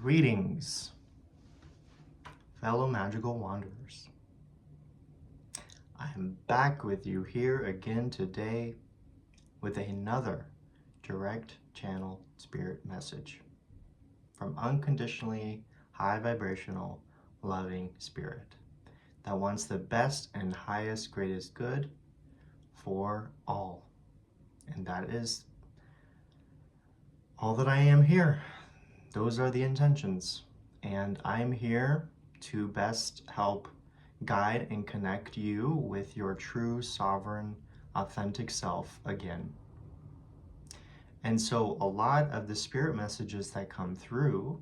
Greetings, fellow magical wanderers. I am back with you here again today with another direct channel spirit message from unconditionally high vibrational loving spirit that wants the best and highest greatest good for all. And that is all that I am here. Those are the intentions, and I'm here to best help guide and connect you with your true, sovereign, authentic self again. And so a lot of the spirit messages that come through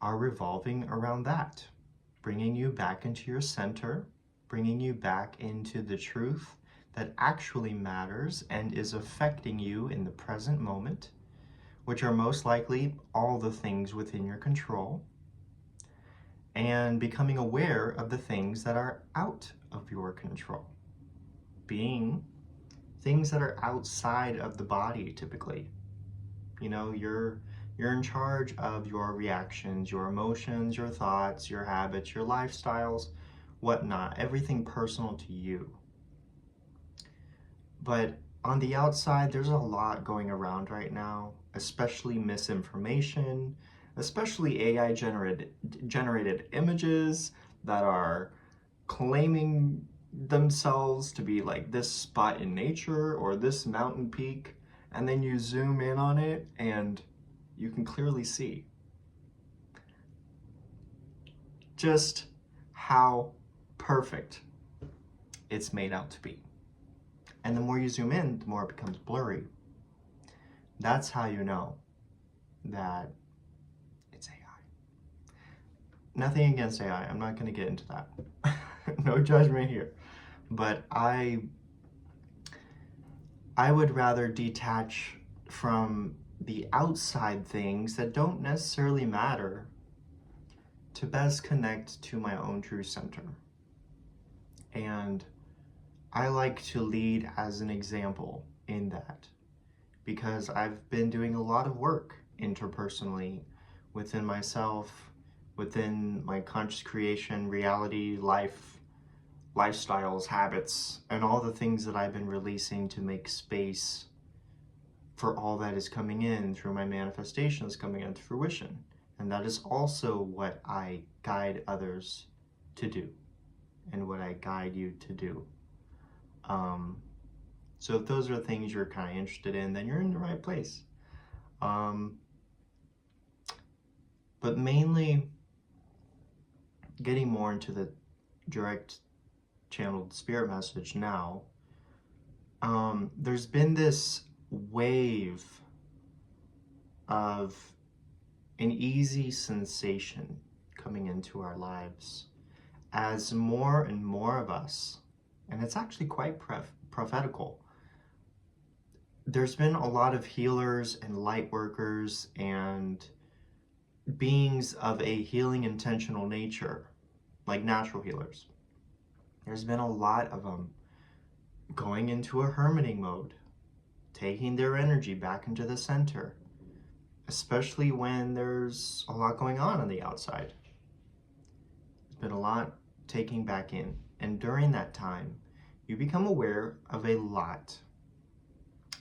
are revolving around that, bringing you back into your center, bringing you back into the truth that actually matters and is affecting you in the present moment, which are most likely all the things within your control, and becoming aware of the things that are out of your control, being things that are outside of the body typically. You know, you're in charge of your reactions, your emotions, your thoughts, your habits, your lifestyles, whatnot, everything personal to you. But on the outside, there's a lot going around right now, especially misinformation, especially AI generated images that are claiming themselves to be like this spot in nature or this mountain peak, and then you zoom in on it and you can clearly see just how perfect it's made out to be. And the more you zoom in, the more it becomes blurry. That's how you know that it's AI. Nothing against AI. I'm not going to get into that. No judgment here. But I would rather detach from the outside things that don't necessarily matter to best connect to my own true center. And I like to lead as an example in that, because I've been doing a lot of work interpersonally within myself, within my conscious creation, reality, lifestyles, habits, and all the things that I've been releasing to make space for all that is coming in through my manifestations coming into fruition. And that is also what I guide others to do and what I guide you to do. So if those are things you're kind of interested in, then you're in the right place. But mainly getting more into the direct channeled spirit message now, there's been this wave of an easy sensation coming into our lives as more and more of us, and it's actually quite prophetical. There's been a lot of healers and light workers and beings of a healing intentional nature, like natural healers. There's been a lot of them going into a hermiting mode, taking their energy back into the center, especially when there's a lot going on the outside. There's been a lot taking back in. And during that time, you become aware of a lot,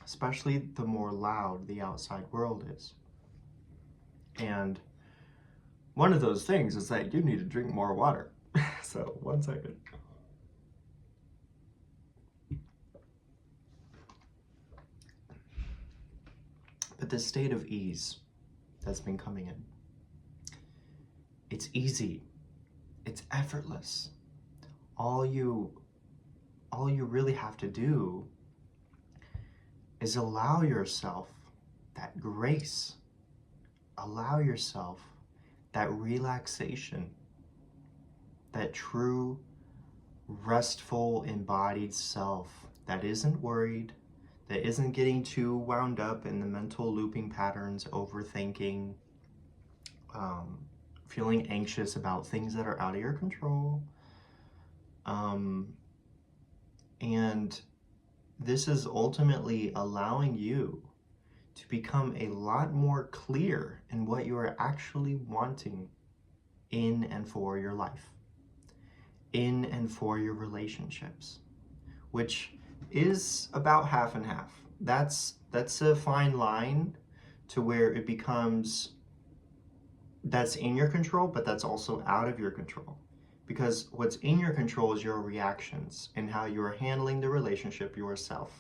especially the more loud the outside world is. And one of those things is that you need to drink more water. So, 1 second. But this state of ease that's been coming in, it's easy, it's effortless. All you really have to do is allow yourself that grace, allow yourself that relaxation, that true, restful, embodied self that isn't worried, that isn't getting too wound up in the mental looping patterns, overthinking, feeling anxious about things that are out of your control. And this is ultimately allowing you to become a lot more clear in what you are actually wanting in and for your life, in and for your relationships, which is about half and half. That's a fine line to where it becomes that's in your control, but that's also out of your control. Because what's in your control is your reactions and how you're handling the relationship yourself.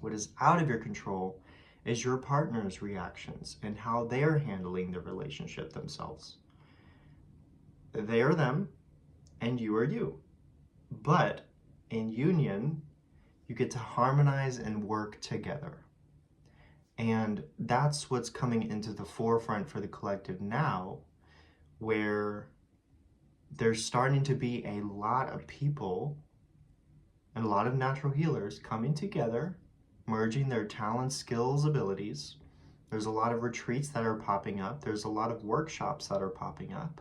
What is out of your control is your partner's reactions and how they're handling the relationship themselves. They are them and you are you. But in union, you get to harmonize and work together. And that's what's coming into the forefront for the collective now, where there's starting to be a lot of people and a lot of natural healers coming together, merging their talents, skills, abilities. There's a lot of retreats that are popping up. There's a lot of workshops that are popping up.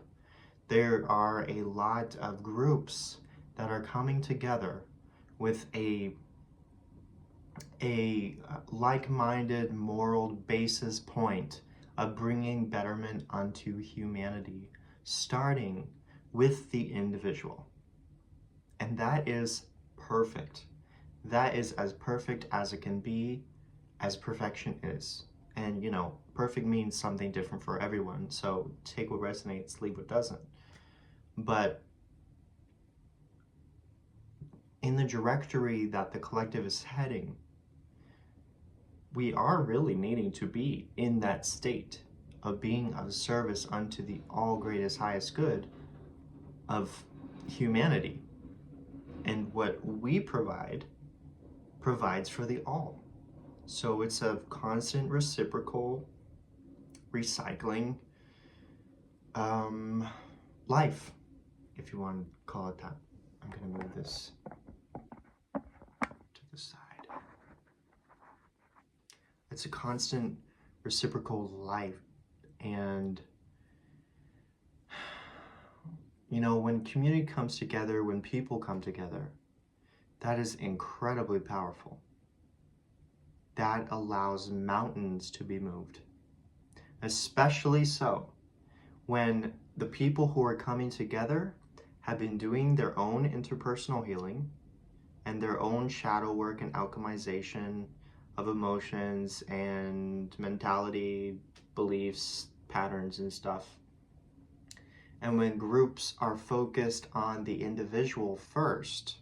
There are a lot of groups that are coming together with a like-minded moral basis point of bringing betterment unto humanity, starting with the individual. And that is perfect. That is as perfect as it can be, as perfection is. And you know, perfect means something different for everyone, so take what resonates, leave what doesn't. But in the directory that the collective is heading, we are really needing to be in that state of being of service unto the all greatest, highest good of humanity. And what we provide provides for the all. So it's a constant reciprocal recycling life, if you want to call it that. I'm going to move this to the side. It's a constant reciprocal life. And you know, when community comes together, when people come together, that is incredibly powerful. That allows mountains to be moved. Especially so when the people who are coming together have been doing their own interpersonal healing and their own shadow work and alchemization of emotions and mentality, beliefs, patterns and stuff. And when groups are focused on the individual first,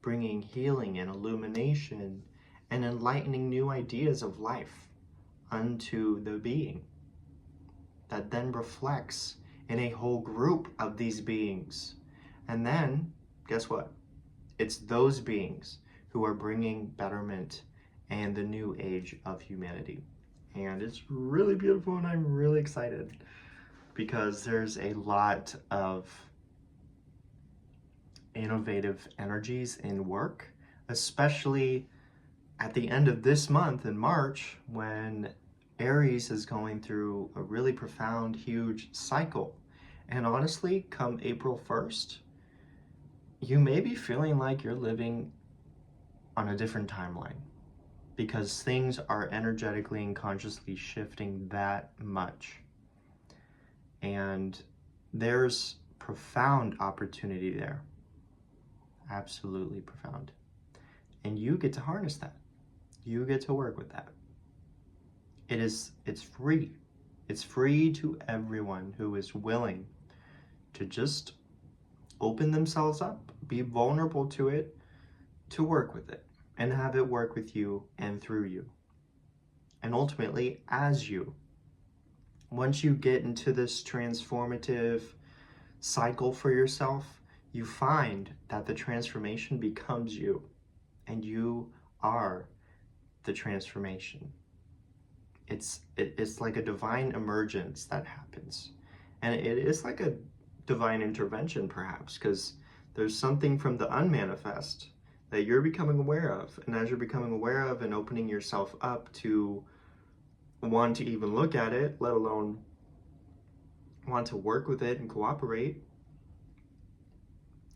bringing healing and illumination and enlightening new ideas of life unto the being, that then reflects in a whole group of these beings. And then, guess what? It's those beings who are bringing betterment and the new age of humanity. And it's really beautiful, and I'm really excited because there's a lot of innovative energies in work, especially at the end of this month in March, when Aries is going through a really profound, huge cycle. And honestly, come April 1st, you may be feeling like you're living on a different timeline because things are energetically and consciously shifting that much. And there's profound opportunity there. Absolutely profound. And you get to harness that. You get to work with that. It's free. It's free to everyone who is willing to just open themselves up, be vulnerable to it, to work with it, and have it work with you and through you. And ultimately, as you. Once you get into this transformative cycle for yourself, you find that the transformation becomes you, and you are the transformation. It's like a divine emergence that happens. And it is like a divine intervention, perhaps, because there's something from the unmanifest that you're becoming aware of. And as you're becoming aware of and opening yourself up to want to even look at it, let alone want to work with it and cooperate,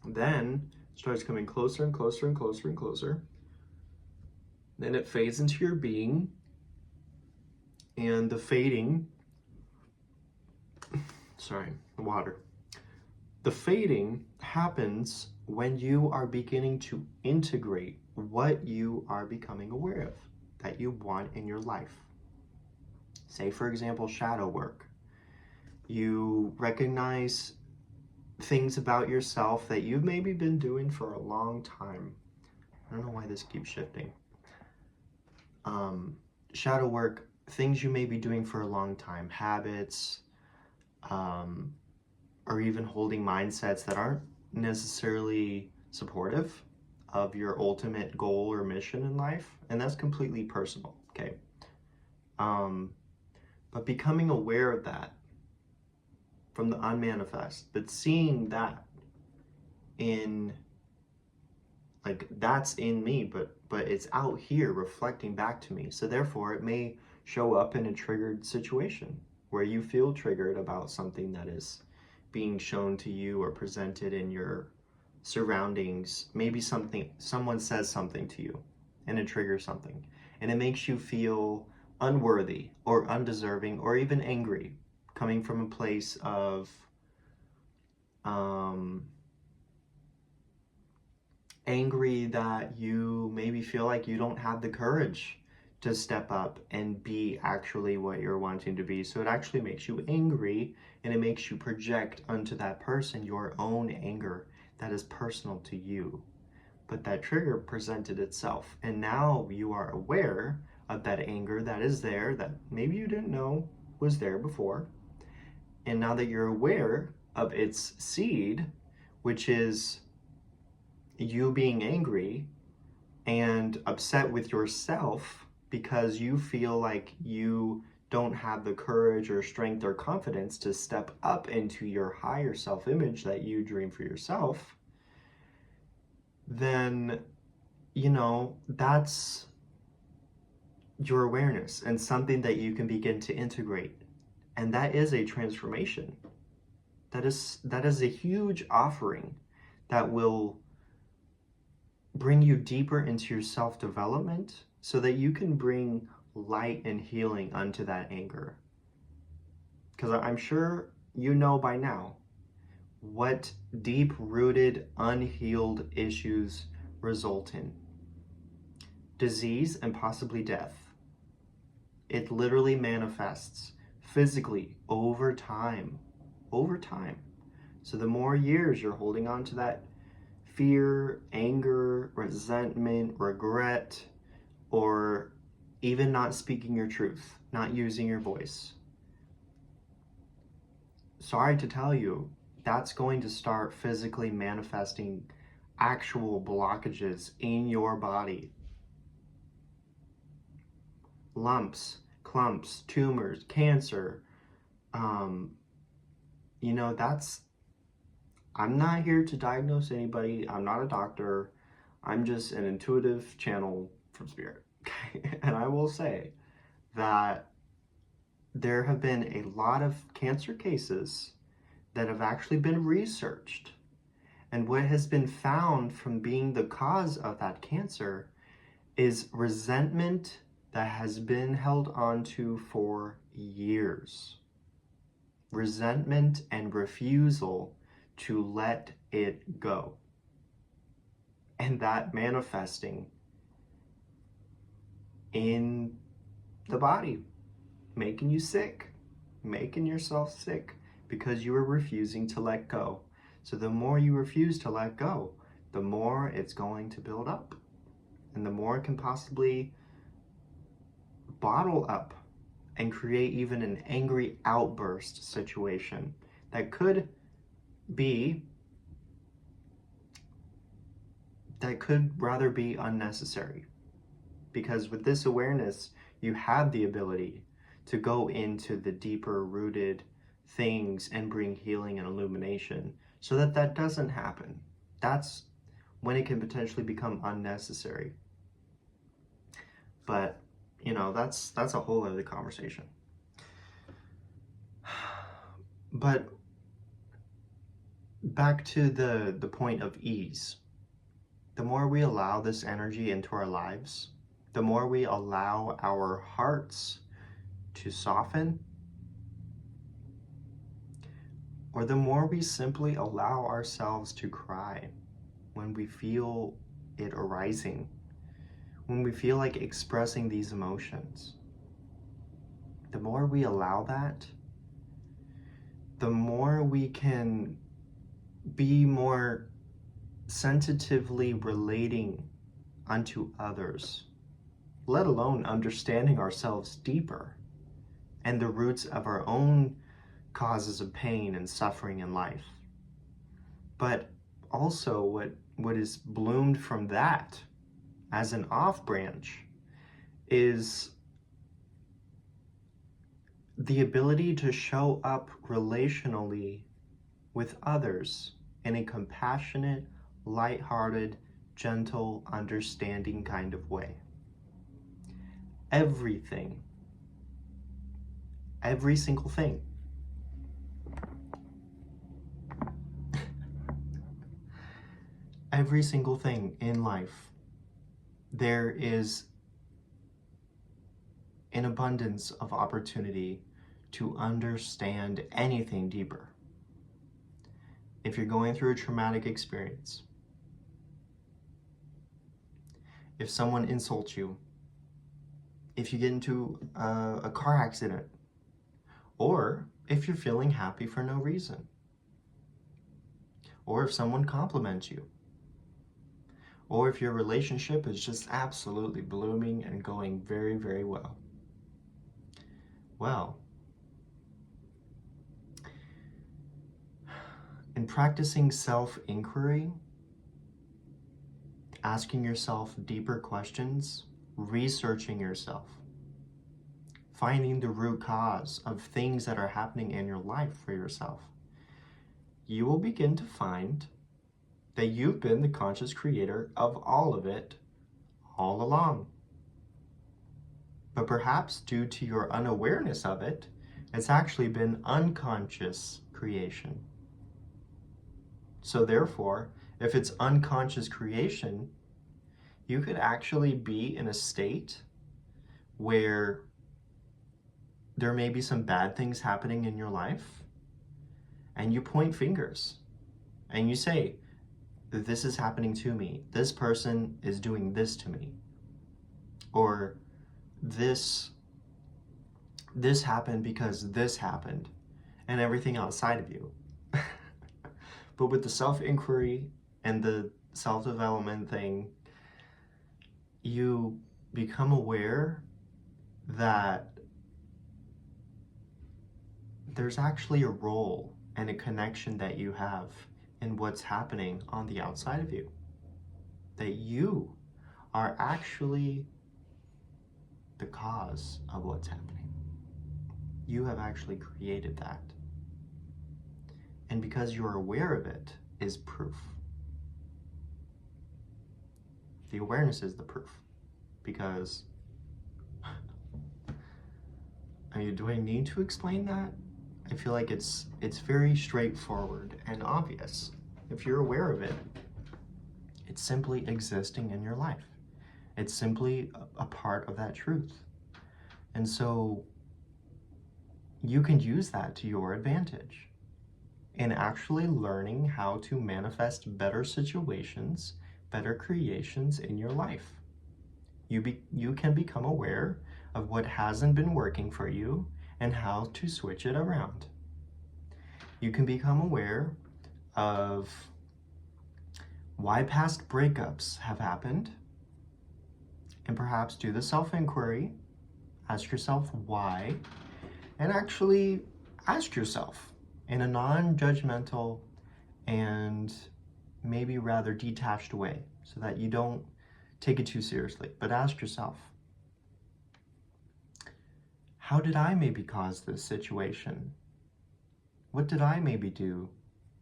then it starts coming closer and closer and closer and closer. Then it fades into your being, And the fading, sorry, water. The fading happens when you are beginning to integrate what you are becoming aware of that you want in your life. Say, for example, shadow work. You recognize things about yourself that you've maybe been doing for a long time. I don't know why this keeps shifting. Shadow work, things you may be doing for a long time, habits, or even holding mindsets that aren't necessarily supportive of your ultimate goal or mission in life, and that's completely personal, okay? But becoming aware of that from the unmanifest, but seeing that in, like, that's in me, but it's out here reflecting back to me. So therefore, it may show up in a triggered situation where you feel triggered about something that is being shown to you or presented in your surroundings. Maybe someone says something to you and it triggers something, and it makes you feel unworthy or undeserving or even angry, coming from a place of angry that you maybe feel like you don't have the courage to step up and be actually what you're wanting to be. So it actually makes you angry, and it makes you project onto that person your own anger that is personal to you. But that trigger presented itself, and now you are aware of that anger that is there, that maybe you didn't know was there before. And now that you're aware of its seed, which is you being angry and upset with yourself because you feel like you don't have the courage or strength or confidence to step up into your higher self-image that you dream for yourself, then, you know, that's your awareness and something that you can begin to integrate. And that is a transformation. That is a huge offering that will bring you deeper into your self-development so that you can bring light and healing unto that anger. Because I'm sure you know by now what deep-rooted, unhealed issues result in. Disease and possibly death. It literally manifests physically over time. Over time. So the more years you're holding on to that fear, anger, resentment, regret, or even not speaking your truth, not using your voice. Sorry to tell you, that's going to start physically manifesting actual blockages in your body. Lumps, clumps, tumors, cancer. You know, I'm not here to diagnose anybody. I'm not a doctor. I'm just an intuitive channel from spirit. And I will say that there have been a lot of cancer cases that have actually been researched. And what has been found from being the cause of that cancer is resentment that has been held onto for years. Resentment and refusal to let it go. And that manifesting in the body, making you sick, making yourself sick because you are refusing to let go. So the more you refuse to let go, the more it's going to build up, and the more it can possibly bottle up and create even an angry outburst situation that could rather be unnecessary. Because with this awareness, you have the ability to go into the deeper rooted things and bring healing and illumination so that that doesn't happen. That's when it can potentially become unnecessary. But, you know, that's a whole other conversation. But back to the point of ease. The more we allow this energy into our lives, the more we allow our hearts to soften, or the more we simply allow ourselves to cry when we feel it arising, when we feel like expressing these emotions. The more we allow that, the more we can be more sensitively relating unto others, let alone understanding ourselves deeper and the roots of our own causes of pain and suffering in life. But also what is bloomed from that as an off branch is the ability to show up relationally with others in a compassionate, lighthearted, gentle, understanding kind of way. Everything, every single thing, every single thing in life, there is an abundance of opportunity to understand anything deeper. If you're going through a traumatic experience, if someone insults you, if you get into a car accident, or if you're feeling happy for no reason, or if someone compliments you, or if your relationship is just absolutely blooming and going very, very well. Well, in practicing self-inquiry, asking yourself deeper questions, researching yourself, finding the root cause of things that are happening in your life for yourself, you will begin to find that you've been the conscious creator of all of it all along. But perhaps due to your unawareness of it, it's actually been unconscious creation. So therefore, if it's unconscious creation, you could actually be in a state where there may be some bad things happening in your life, and you point fingers, and you say, this is happening to me. This person is doing this to me. Or this happened because this happened, and everything outside of you. But with the self-inquiry and the self-development thing, you become aware that there's actually a role and a connection that you have in what's happening on the outside of you. That you are actually the cause of what's happening. You have actually created that. And because you're aware of it is proof. The awareness is the proof. Because, I mean, do I need to explain that? I feel like it's very straightforward and obvious. If you're aware of it, it's simply existing in your life. It's simply a part of that truth. And so you can use that to your advantage in actually learning how to manifest better situations, better creations in your life. You can become aware of what hasn't been working for you and how to switch it around. You can become aware of why past breakups have happened, and perhaps do the self-inquiry, ask yourself why, and actually ask yourself in a non-judgmental and maybe rather detached way, so that you don't take it too seriously, but ask yourself, how did I maybe cause this situation? What did I maybe do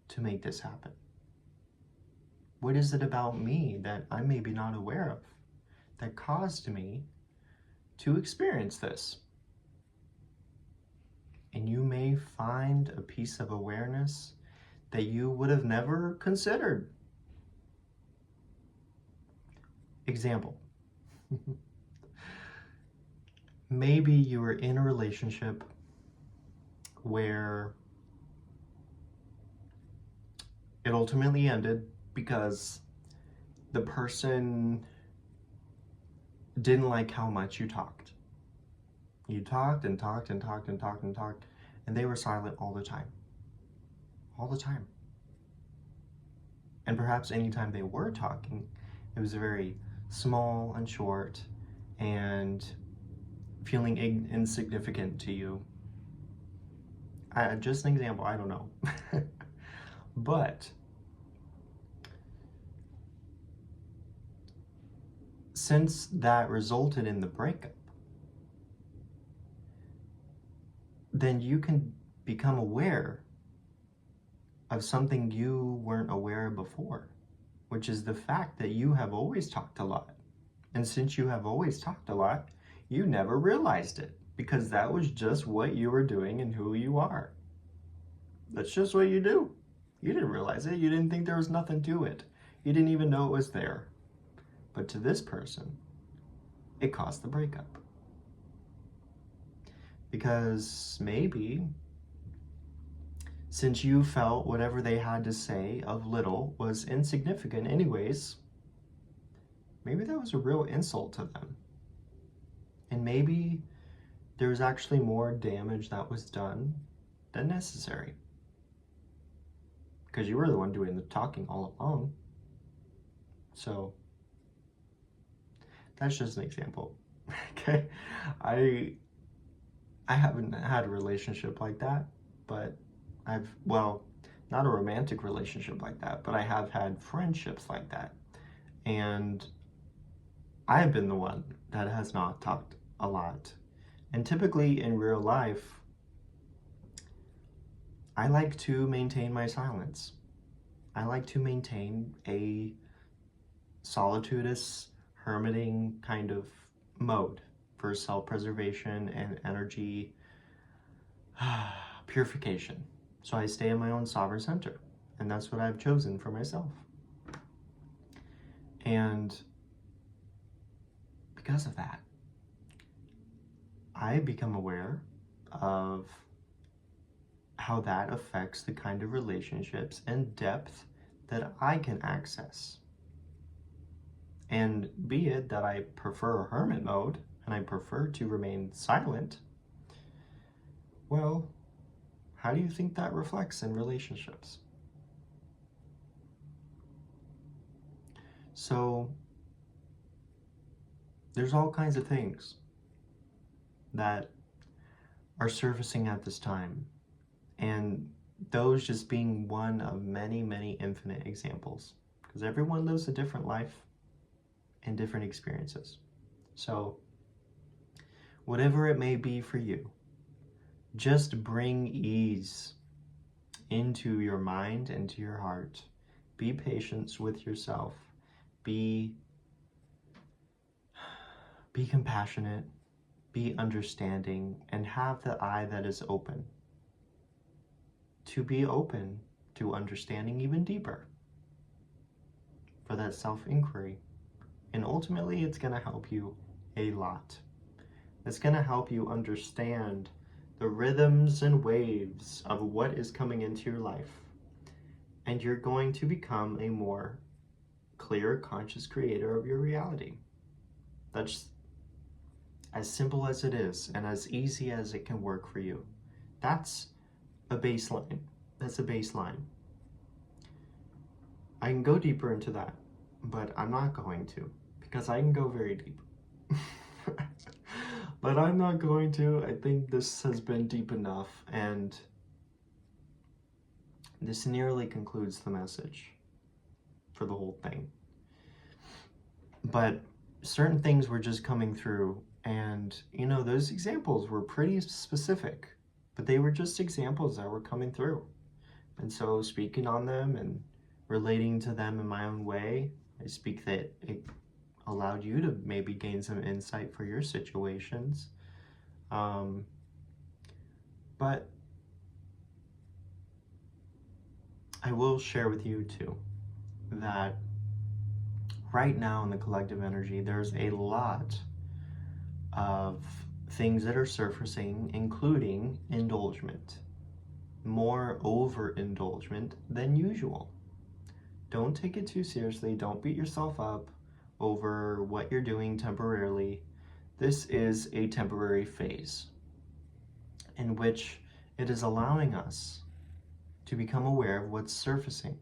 to make this happen? What is it about me that I'm maybe not aware of that caused me to experience this? And you may find a piece of awareness that you would have never considered. Example. maybe you were in a relationship where it ultimately ended because the person didn't like how much you talked. You talked and talked and talked and talked and talked, and they were silent all the time. All the time. And perhaps anytime they were talking, it was very small and short and feeling insignificant to you. Just an example, I don't know. But since that resulted in the breakup, then you can become aware of something you weren't aware of before, which is the fact that you have always talked a lot. And since you have always talked a lot, you never realized it because that was just what you were doing and who you are. That's just what you do. You didn't realize it. You didn't think there was nothing to it. You didn't even know it was there. But to this person, it caused the breakup. Because maybe, since you felt whatever they had to say of little was insignificant anyways, maybe that was a real insult to them. And maybe there was actually more damage that was done than necessary. Because you were the one doing the talking all along. So, that's just an example. Okay? I haven't had a relationship like that, but well, not a romantic relationship like that, but I have had friendships like that. And I've been the one that has not talked a lot. And typically in real life, I like to maintain my silence. I like to maintain a solitudous, hermiting kind of mode for self-preservation and energy purification. So I stay in my own sovereign center, and that's what I've chosen for myself. And because of that, I become aware of how that affects the kind of relationships and depth that I can access. And be it that I prefer hermit mode and I prefer to remain silent, well, how do you think that reflects in relationships? So, there's all kinds of things that are surfacing at this time, and those just being one of many, many infinite examples, because everyone lives a different life and different experiences. So, whatever it may be for you, just bring ease into your mind and to your heart. Be patient with yourself. Be compassionate. Be understanding, and have the eye that is open. To be open to understanding even deeper. For that self-inquiry. And ultimately, it's going to help you a lot. It's going to help you understand the rhythms and waves of what is coming into your life. And you're going to become a more clear, conscious creator of your reality. That's as simple as it is and as easy as it can work for you. That's a baseline. That's a baseline. I can go deeper into that, but I'm not going to, because I can go very deep. But I'm not going to. I think this has been deep enough, and this nearly concludes the message for the whole thing. But certain things were just coming through, and you know, those examples were pretty specific, but they were just examples that were coming through. And so speaking on them and relating to them in my own way, I speak that it allowed you to maybe gain some insight for your situations. But I will share with you too that right now in the collective energy, there's a lot of things that are surfacing, including indulgement. More overindulgent than usual. Don't take it too seriously. Don't beat yourself up over what you're doing temporarily. This is a temporary phase in which it is allowing us to become aware of what's surfacing.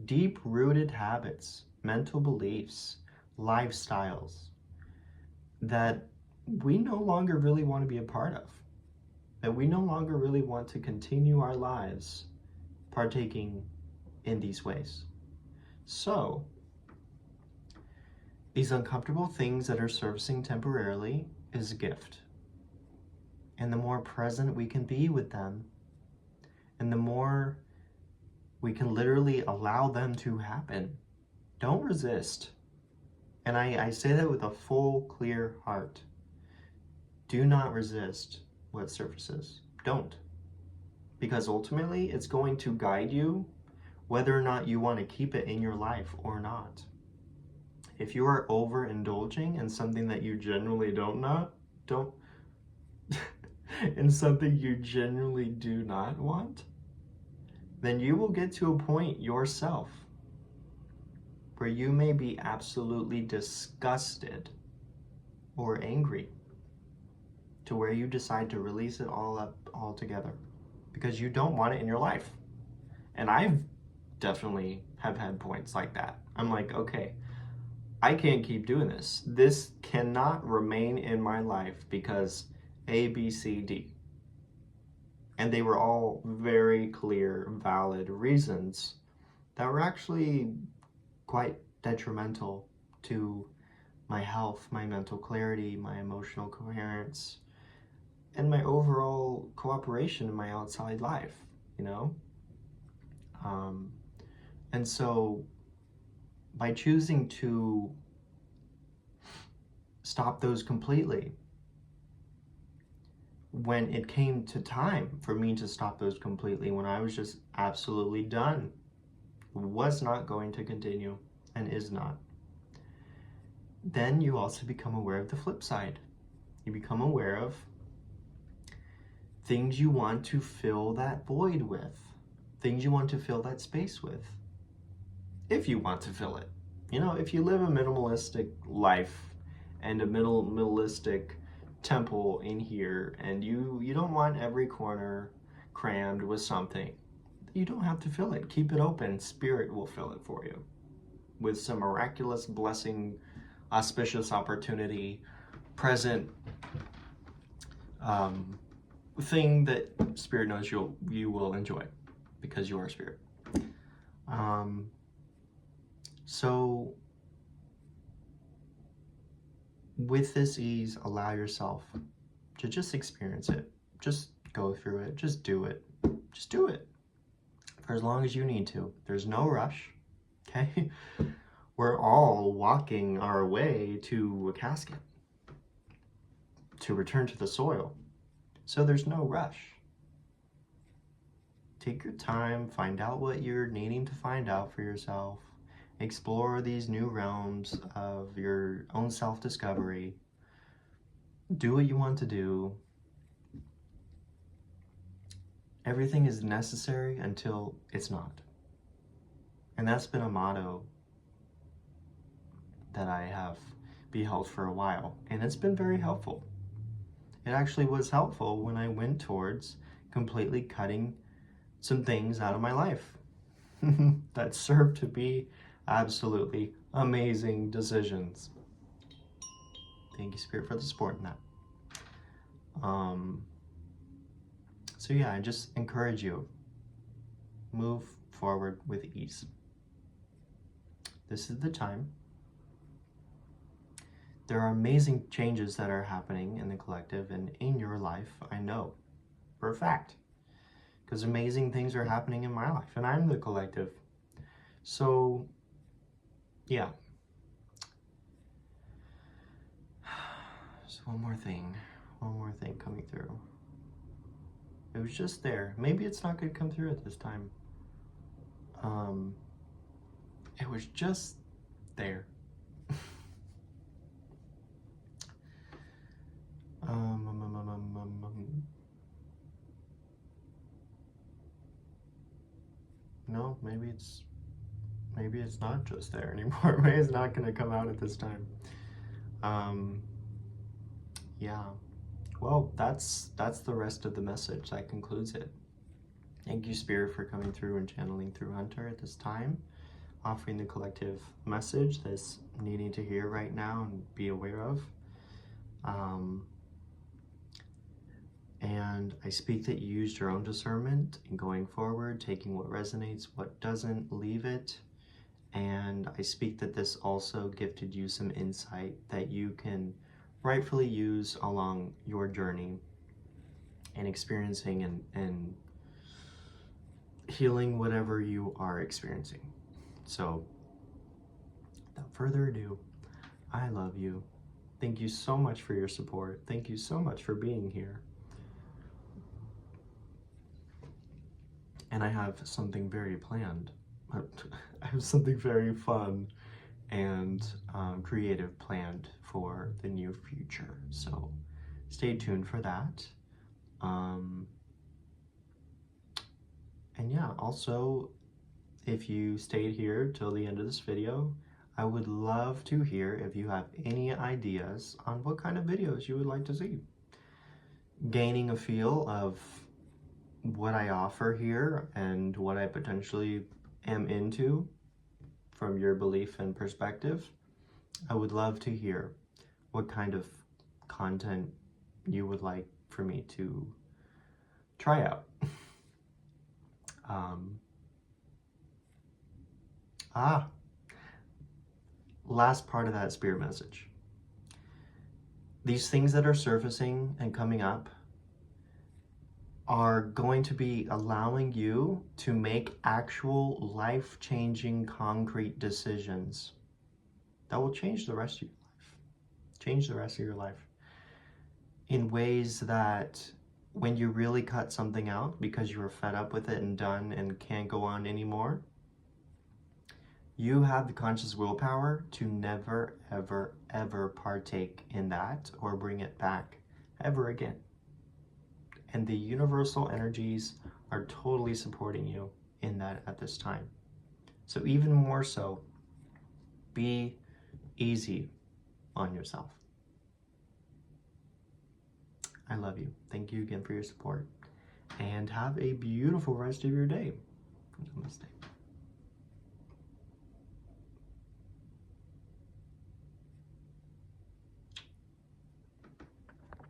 Deep-rooted habits, mental beliefs, lifestyles that we no longer really want to be a part of, that we no longer really want to continue our lives partaking in these ways. So, these uncomfortable things that are surfacing temporarily is a gift. And the more present we can be with them, and the more we can literally allow them to happen, don't resist. And I say that with a full, clear heart. Do not resist what surfaces. Don't. Because ultimately, it's going to guide you whether or not you want to keep it in your life or not. If you are overindulging in something that you generally in something you genuinely do not want, then you will get to a point yourself where you may be absolutely disgusted or angry to where you decide to release it all up altogether because you don't want it in your life. And I've definitely have had points like that. I'm like, okay, I can't keep doing this. This cannot remain in my life because A, B, C, D. And they were all very clear, valid reasons that were actually quite detrimental to my health, my mental clarity, my emotional coherence, and my overall cooperation in my outside life, you know? And so by choosing to stop those completely, when it came to time for me to stop those completely, when I was just absolutely done, was not going to continue and is not, then you also become aware of the flip side. You become aware of things you want to fill that void with, things you want to fill that space with, if you want to fill it. You know, if you live a minimalistic life and a minimalistic temple in here, and you don't want every corner crammed with something, you don't have to fill it. Keep it open. Spirit will fill it for you with some miraculous blessing, auspicious opportunity, present thing that Spirit knows you will enjoy because you are Spirit. So with this ease, allow yourself to just experience it. Just go through it. Just do it. Just do it for as long as you need to. There's no rush, okay? We're all walking our way to a casket to return to the soil. So there's no rush. Take your time, find out what you're needing to find out for yourself. Explore these new realms of your own self-discovery. Do what you want to do. Everything is necessary until it's not. And that's been a motto that I have beheld for a while, and it's been very helpful. It actually was helpful when I went towards completely cutting some things out of my life that served to be absolutely amazing decisions. Thank you, Spirit, for the support in that. So yeah, I just encourage you, move forward with ease. This is the time. There are amazing changes that are happening in the collective and in your life, I know, for a fact. Because amazing things are happening in my life, and I'm the collective. So, yeah. Just one more thing coming through. It was just there. Maybe it's not going to come through at this time. It was just there. no, maybe it's not just there anymore. Maybe it's not going to come out at this time. Yeah. Well, that's the rest of the message. That concludes it. Thank you, Spirit, for coming through and channeling through Hunter at this time, offering the collective message that's needing to hear right now and be aware of. And I speak that you used your own discernment in going forward, taking what resonates, what doesn't, leave it. And I speak that this also gifted you some insight that you can rightfully use along your journey and experiencing and healing whatever you are experiencing. So, without further ado, I love you. Thank you so much for your support. Thank you so much for being here. And I have something very planned. I have something very fun and creative planned for the near future. So stay tuned for that. And yeah, also, if you stayed here till the end of this video, I would love to hear if you have any ideas on what kind of videos you would like to see. Gaining a feel of what I offer here and what I potentially am into from your belief and perspective, I would love to hear what kind of content you would like for me to try out. Last part of that spirit message. These things that are surfacing and coming up are going to be allowing you to make actual life-changing concrete decisions that will change the rest of your life. Change the rest of your life in ways that when you really cut something out because you were fed up with it and done and can't go on anymore, you have the conscious willpower to never, ever, ever partake in that or bring it back ever again. And the universal energies are totally supporting you in that at this time. So even more so, be easy on yourself. I love you. Thank you again for your support. And have a beautiful rest of your day. Namaste.